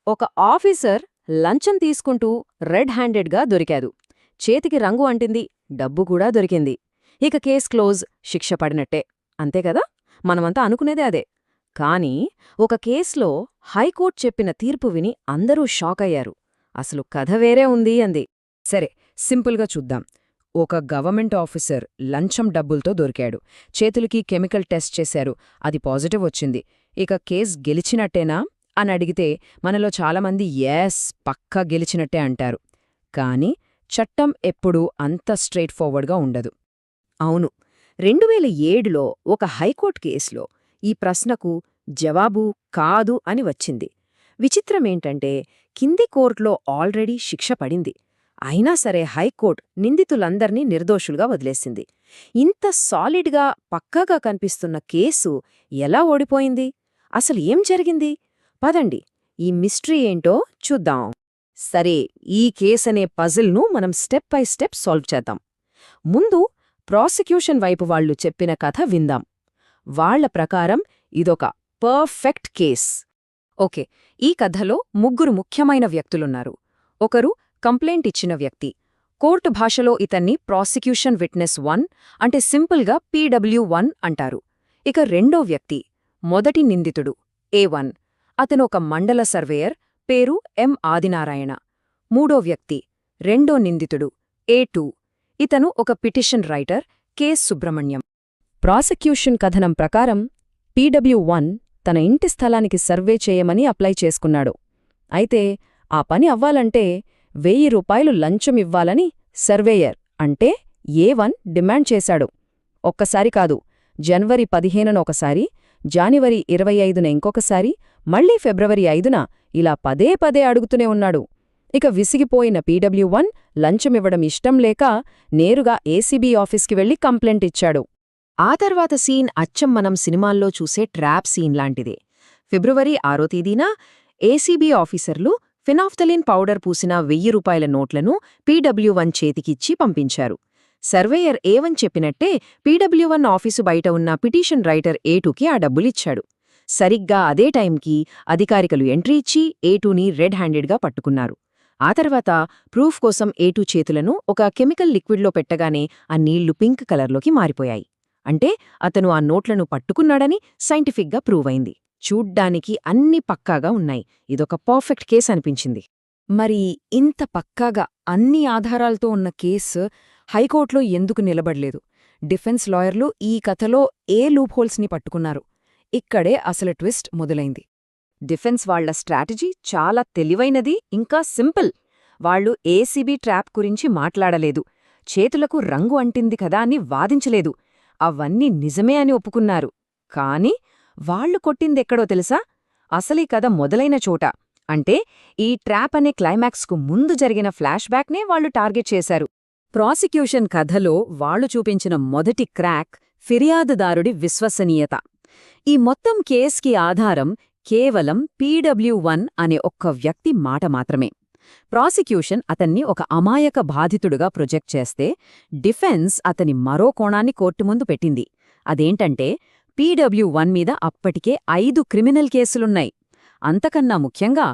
ఒక ఆఫీసర్ లంచం తీసుకుంటూ రెడ్ హ్యాండెడ్గా దొరికాడు. చేతికి రంగు అంటింది, డబ్బు కూడా దొరికింది. ఇక కేస్ క్లోజ్, శిక్ష పడినట్టే. అంతేకదా? మనమంతా అనుకునేదే అదే. కానీ ఒక కేసులో హైకోర్టు చెప్పిన తీర్పు విని అందరూ షాకయ్యారు. అసలు కథ వేరే ఉంది అంది. సరే, సింపుల్గా చూద్దాం. ఒక గవర్నమెంట్ ఆఫీసర్ లంచం డబ్బులతో దొరికాడు. చేతులకి కెమికల్ టెస్ట్ చేశారు, అది పాజిటివ్ వచ్చింది. ఇక కేస్ గెలిచినట్టేనా అని అడిగితే మనలో చాలామంది ఎస్, పక్కా గెలిచినట్టే అంటారు. కానీ చట్టం ఎప్పుడూ అంత స్ట్రెయిట్ ఫార్వర్డ్గా ఉండదు. అవును, 2007లో ఒక హైకోర్టు కేసులో ఈ ప్రశ్నకు జవాబు కాదు అని వచ్చింది. విచిత్రమేంటంటే కింది కోర్టులో ఆల్రెడీ శిక్ష పడింది. అయినా సరే హైకోర్టు నిందితులందర్నీ నిర్దోషులుగా వదిలేసింది. ఇంత సాలిడ్గా పక్కాగా కనిపిస్తున్న కేసు ఎలా ఓడిపోయింది? అసలు ఏం జరిగింది? పదండి, ఈ మిస్టరీ ఏంటో చూద్దాం. సరే, ఈ కేసనే పజిల్ను మనం స్టెప్ బై స్టెప్ సాల్వ్ చేద్దాం. ముందు ప్రాసిక్యూషన్ వైపు వాళ్లు చెప్పిన కథ విందాం. వాళ్ల ప్రకారం ఇదొక పర్ఫెక్ట్ కేస్. ఓకే, ఈ కథలో ముగ్గురు ముఖ్యమైన వ్యక్తులున్నారు. ఒకరు కంప్లైంట్ ఇచ్చిన వ్యక్తి. కోర్టు భాషలో ఇతన్ని ప్రాసిక్యూషన్ విట్నెస్ 1, అంటే సింపుల్గా PW1 అంటారు. ఇక రెండో వ్యక్తి, మొదటి నిందితుడు A1. అతను ఒక మండల సర్వేయర్, పేరు M. ఆదినారాయణ. మూడో వ్యక్తి, రెండో నిందితుడు A2. ఇతను ఒక petition writer, K. Subrahmanyam. Prosecution కథనం ప్రకారం PW1 తన ఇంటి స్థలానికి సర్వే చేయమని అప్లై చేసుకున్నాడు. అయితే ఆ పని అవ్వాలంటే 1000 రూపాయలు లంచం ఇవ్వాలని సర్వేయర్ అంటే A1 డిమాండ్ చేశాడు. ఒక్కసారి కాదు, జనవరి 15న ఒకసారి, జాన్వరి 25న ఇంకొకసారి, మళ్లీ ఫిబ్రవరి 5న ఇలా పదే పదే అడుగుతూనే ఉన్నాడు. ఇక విసిగిపోయిన PW1 లంచమివ్వడం ఇష్టం లేక నేరుగా ACB ఆఫీస్కి వెళ్లి కంప్లైంట్ ఇచ్చాడు. ఆ తర్వాత సీన్ అచ్చం మనం సినిమాల్లో చూసే ట్రాప్ సీన్ లాంటిదే. ఫిబ్రవరి 6వ తేదీన ACB ఆఫీసర్లు ఫినాఫ్థలిన్ పౌడర్ పూసిన 1000 రూపాయల నోట్లను PW1 చేతికిచ్చి పంపించారు. సర్వేయర్ A1 చెప్పినట్టే PW1 ఆఫీసు బయట ఉన్న పిటిషన్ రైటర్ A2కి ఆ డబ్బులిచ్చాడు. సరిగ్గా అదే టైంకి అధికారికలు ఎంట్రీ ఇచ్చి A2ని రెడ్ హ్యాండెడ్గా పట్టుకున్నారు. ఆ తర్వాత ప్రూఫ్ కోసం A2 చేతులను ఒక కెమికల్ లిక్విడ్లో పెట్టగానే ఆ నీళ్లు పింక్ కలర్లోకి మారిపోయాయి. అంటే అతను ఆ నోట్లను పట్టుకున్నాడని సైంటిఫిక్గా ప్రూవ్ అయింది. చూడ్డానికి అన్ని పక్కాగా ఉన్నాయి. ఇదొక పర్ఫెక్ట్ కేస్ అనిపించింది. మరి ఇంత పక్కాగా అన్ని ఆధారాలతో ఉన్న కేసు హైకోర్టులో ఎందుకు నిలబడలేదు? డిఫెన్స్ లాయర్లు ఈ కథలో ఏ లూప్హోల్స్ని పట్టుకున్నారు? ఇక్కడే అసలు ట్విస్ట్ మొదలైంది. డిఫెన్స్ వాళ్ల స్ట్రాటజీ చాలా తెలివైనది, ఇంకా సింపుల్. వాళ్లు ACB ట్రాప్ గురించి మాట్లాడలేదు, చేతులకు రంగు అంటింది కదా అని వాదించలేదు. అవన్నీ నిజమే అని ఒప్పుకున్నారు. కాని వాళ్లు కొట్టిందెక్కడో తెలుసా? అసలీ కథ మొదలైన చోట. అంటే ఈ ట్రాప్ అనే క్లైమాక్స్కు ముందు జరిగిన ఫ్లాష్ బ్యాక్నే వాళ్లు టార్గెట్ చేశారు. ప్రాసిక్యూషన్ కథలో వాళ్లు చూపించిన మొదటి క్రాక్ ఫిర్యాదుదారుడి విశ్వసనీయత. ఈ మొత్తం కేస్కి ఆధారం కేవలం PW1 అనే ఒక్క వ్యక్తి మాట మాత్రమే. ప్రాసిక్యూషన్ అతన్ని ఒక అమాయక బాధితుడుగా ప్రొజెక్ట్ చేస్తే, డిఫెన్స్ అతని మరో కోణాన్ని కోర్టు ముందు పెట్టింది. అదేంటంటే PW1 మీద అప్పటికే 5 క్రిమినల్ కేసులున్నాయి. అంతకన్నా ముఖ్యంగా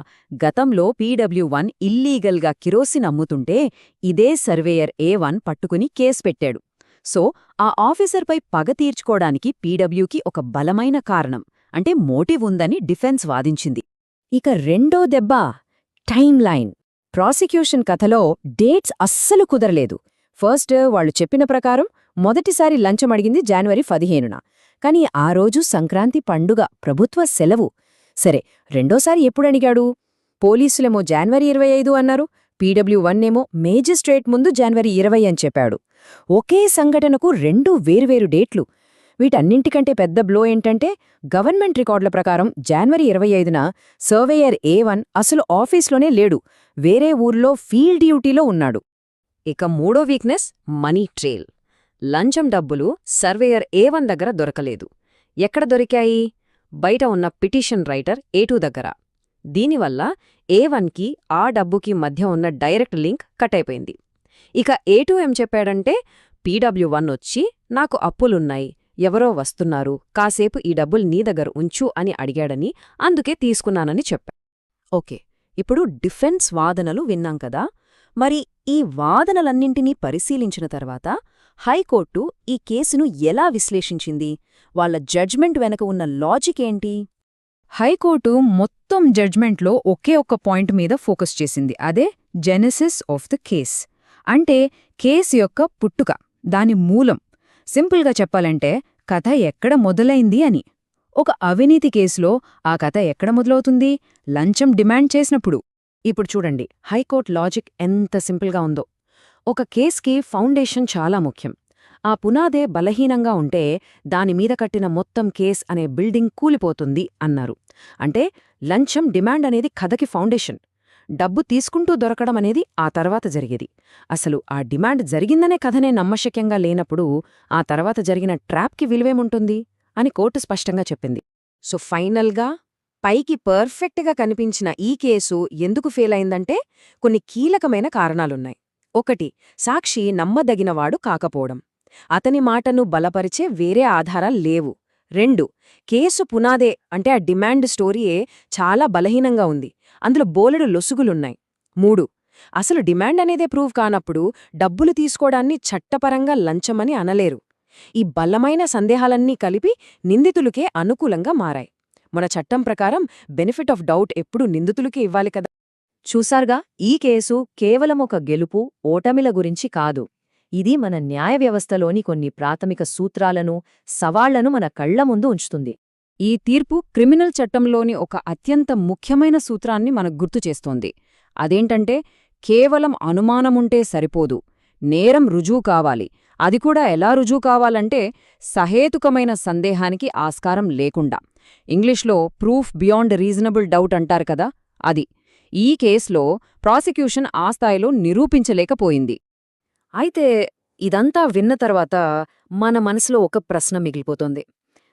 గతంలో PW1 ఇల్లీగల్గా కిరోసిన్ అమ్ముతుంటే ఇదే సర్వేయర్ A1 పట్టుకుని కేసు పెట్టాడు. సో ఆ ఆఫీసర్పై పగ తీర్చుకోవడానికి PWకి ఒక బలమైన కారణం, అంటే మోటివ్ ఉందని డిఫెన్స్ వాదించింది. ఇక రెండో దెబ్బ టైమ్ లైన్. ప్రాసిక్యూషన్ కథలో డేట్స్ అస్సలు కుదరలేదు. ఫస్ట్ వాళ్లు చెప్పిన ప్రకారం మొదటిసారి లంచం అడిగింది జనవరి 15న. కాని ఆ రోజు సంక్రాంతి పండుగ, ప్రభుత్వ సెలవు. సరే, రెండోసారి ఎప్పుడడిగాడు? పోలీసులేమో జనవరి 25 అన్నారు, PW1 ఏమో మేజిస్ట్రేట్ ముందు జనవరి 20 అని చెప్పాడు. ఒకే సంఘటనకు 2 వేర్వేరు డేట్లు. వీటన్నింటికంటే పెద్ద బ్లో ఏంటంటే గవర్నమెంట్ రికార్డుల ప్రకారం జనవరి 25న సర్వేయర్ A1 అసలు ఆఫీస్లోనే లేడు, వేరే ఊర్లో ఫీల్డ్ డ్యూటీలో ఉన్నాడు. ఇక మూడో వీక్నెస్ మనీ ట్రేల్. లంచం డబ్బులు సర్వేయర్ A1 దగ్గర దొరకలేదు. ఎక్కడ దొరికాయి? బయట ఉన్న పిటిషన్ రైటర్ A2 దగ్గర. దీనివల్ల A1కి ఆ డబ్బుకి మధ్య ఉన్న డైరెక్ట్ లింక్ కట్ అయిపోయింది. ఇక A2 ఏం చెప్పాడంటే, PW1 వచ్చి నాకు అప్పులున్నాయి, ఎవరో వస్తున్నారు, కాసేపు ఈ డబ్బులు నీ దగ్గర ఉంచు అని అడిగాడని, అందుకే తీసుకున్నానని చెప్పా. ఓకే, ఇప్పుడు డిఫెన్స్ వాదనలు విన్నాం కదా, మరి ఈ వాదనలన్నింటినీ పరిశీలించిన తర్వాత హైకోర్టు ఈ కేసును ఎలా విశ్లేషించింది? వాళ్ళ జడ్జ్మెంట్ వెనక ఉన్న లాజిక్ ఏంటి? హైకోర్టు మొత్తం జడ్జ్మెంట్లో ఒకే ఒక్క పాయింట్ మీద ఫోకస్ చేసింది, అదే జెనెసిస్ ఆఫ్ ద కేస్. అంటే కేసు యొక్క పుట్టుక, దాని మూలం. సింపుల్గా చెప్పాలంటే కథ ఎక్కడ మొదలైంది అని. ఒక అవినీతి కేసులో ఆ కథ ఎక్కడ మొదలవుతుంది? లంచం డిమాండ్ చేసినప్పుడు. ఇప్పుడు చూడండి, హైకోర్టు లాజిక్ ఎంత సింపుల్గా ఉందో. ఒక కేస్కి ఫౌండేషన్ చాలా ముఖ్యం. ఆ పునాదే బలహీనంగా ఉంటే దానిమీద కట్టిన మొత్తం కేస్ అనే బిల్డింగ్ కూలిపోతుంది అన్నారు. అంటే లంచం డిమాండ్ అనేది కథకి ఫౌండేషన్. డబ్బు తీసుకుంటూ దొరకడం అనేది ఆ తర్వాత జరిగేది. అసలు ఆ డిమాండ్ జరిగిందనే కథనే నమ్మశక్యంగా లేనప్పుడు ఆ తర్వాత జరిగిన ట్రాప్కి విలువేముంటుంది అని కోర్టు స్పష్టంగా చెప్పింది. సో ఫైనల్గా పైకి పర్ఫెక్ట్గా కనిపించిన ఈ కేసు ఎందుకు ఫెయిల్ అయిందంటే కొన్ని కీలకమైన కారణాలున్నాయి. 1. సాక్షి నమ్మదగినవాడు కాకపోవడం. అతని మాటను బలపరిచే వేరే ఆధారాలు లేవు. 2. కేసు పునాదే అంటే ఆ డిమాండ్ స్టోరీయే చాలా బలహీనంగా ఉంది. అందులో బోలెడు లొసుగులున్నాయి. 3. అసలు డిమాండ్ అనేదే ప్రూవ్ కానప్పుడు డబ్బులు తీసుకోవడాన్ని చట్టపరంగా లంచమని అనలేరు. ఈ బలమైన సందేహాలన్నీ కలిపి నిందితులకే అనుకూలంగా మారాయి. మన చట్టం ప్రకారం బెనిఫిట్ ఆఫ్ డౌట్ ఎప్పుడూ నిందితులకే ఇవ్వాలి కదా. చూసారుగా, ఈ కేసు కేవలం ఒక గెలుపు ఓటమిల గురించి కాదు. ఇది మన న్యాయ వ్యవస్థలోని కొన్ని ప్రాథమిక సూత్రాలను, సవాళ్లను మన కళ్ల ముందు ఉంచుతుంది. ఈ తీర్పు క్రిమినల్ చట్టంలోని ఒక అత్యంత ముఖ్యమైన సూత్రాన్ని మనకు గుర్తుచేస్తోంది. అదేంటంటే కేవలం అనుమానముంటే సరిపోదు, నేరం రుజువు కావాలి. అది కూడా ఎలా రుజువు కావాలంటే సహేతుకమైన సందేహానికి ఆస్కారం లేకుండా. ఇంగ్లీష్లో ప్రూఫ్ బియాండ్ రీజనబుల్ డౌట్ అంటారు కదా, అది. ఈ కేసులో ప్రాసిక్యూషన్ ఆ స్థాయిలో నిరూపించలేకపోయింది. అయితే ఇదంతా విన్న తర్వాత మన మనసులో ఒక ప్రశ్న మిగిలిపోతోంది.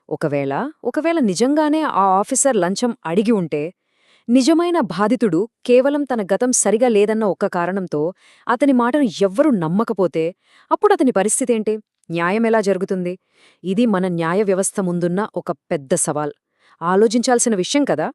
ఒకవేళ నిజంగానే ఆ ఆఫీసర్ లంచం అడిగి ఉంటే, నిజమైన బాధితుడు కేవలం తన గతం సరిగా లేదన్న ఒక్క కారణంతో అతని మాటను ఎవ్వరూ నమ్మకపోతే అప్పుడతని పరిస్థితేంటి? న్యాయమెలా జరుగుతుంది? ఇది మన న్యాయ వ్యవస్థ ముందున్న ఒక పెద్ద సవాల్. ఆలోచించాల్సిన విషయం కదా.